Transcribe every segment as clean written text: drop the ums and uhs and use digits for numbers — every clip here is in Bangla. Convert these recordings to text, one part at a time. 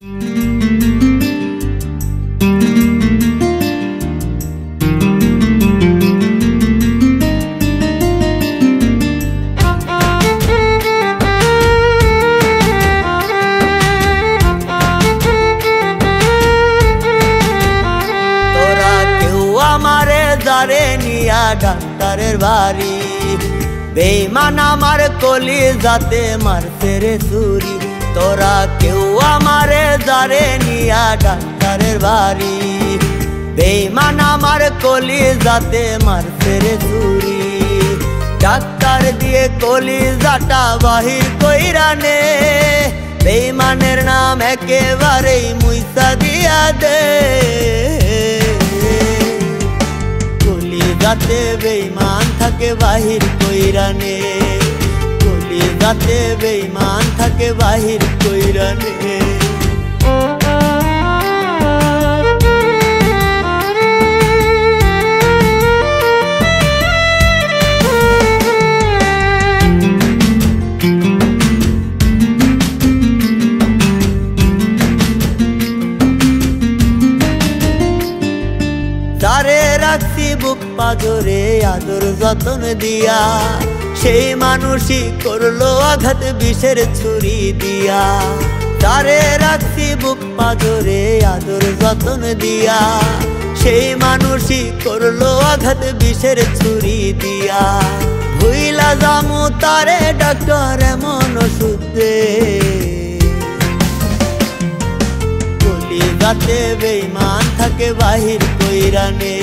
যারে নিয়া ডাক্তারের বাড়ি বেঈমান আমার কলিজাতে মারছে রে ছুরি। তোরা কেউ আমারে যারে নিয়া ডাক্তারের বাড়ি বেঈমান আমার কলিজাতে মারছে রে ছুরি। ডাক্তার দিয়ে কলিজাটা বাহির কইরা নে, বেঈমানের নাম একেবারেই মুইসা দিয়া দে। কলিজাতে বেঈমান থাকে বাহির কইরা নে, কলিজাতে বেঈমান থাকে বাহির কইরা নে। যারে রাখছি বুক পাজরে আদর যতন দিয়া, সেই মানুষই করলো আঘাত বিষের ছুরি দিয়া। যারে রাখছি বুক পাজরে আদর যতন দিয়া, সেই মানুষই করলো আঘাত বিষের ছুরি দিয়া। ভুইলা জামু তারে ডাক্তার এমন ওষুধ দে, কলিজাতে বেঈমান থাকে বাহির কইরা নে,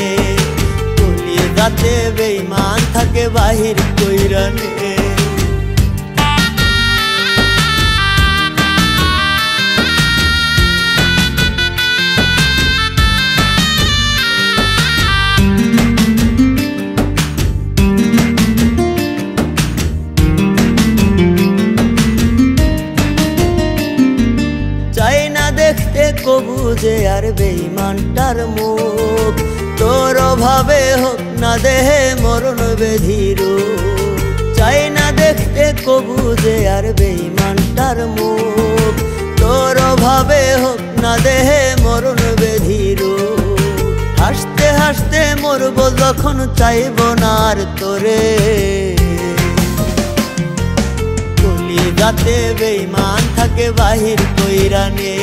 কলিজাতে বেঈমান থাকে বাহির কইরা নে। চাই না দেখতে কবু যে আর বেঈমানটার মুখ, তোর অভাবে হোক না দেহে মরণ বেধির। চাই না দেখতে কবু যে আর বেঈমানটার মুখ, তোর অভাবে হোক না দেহে মরণ বেধির। হাসতে হাসতে মরবো যখন চাইব না আর তোরে, কলিজাতে বেঈমান থাকে বাহির কইরা নে,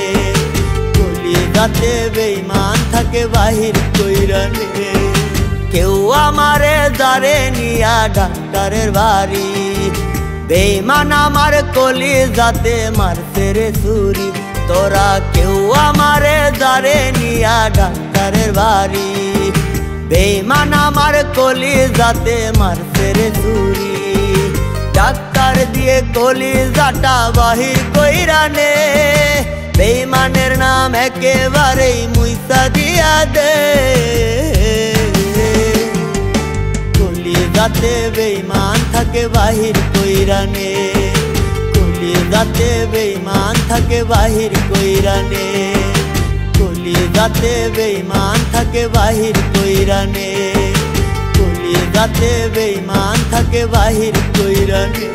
কলিজাতে বেঈমান থাকে বাহির কইরা নে। কেউ আমারে যারে নিয়া ডাক্তারের বাড়ি বেঈমান আমার কলিজাতে মারছে রে ছুরি। তোরা কেউ আমারে যারে নিয়া ডাক্তারের বাড়ি বেঈমান আমার কলিজাতে মারছে রে ছুরি। ডাক্তার দিয়ে কলিজাটা বাহির কইরা নে, বেঈমানের নাম একেবারেই মুইসা দিয়া দে। কলিজাতে বেঈমান থাকে বাহির কইরা নে, কলিজাতে বেঈমান থাকে বাহির কইরা নে, কলিজাতে বেঈমান থাকে বাহির কইরা নে, কলিজাতে বেঈমান থাকে বাহির কইরা নে।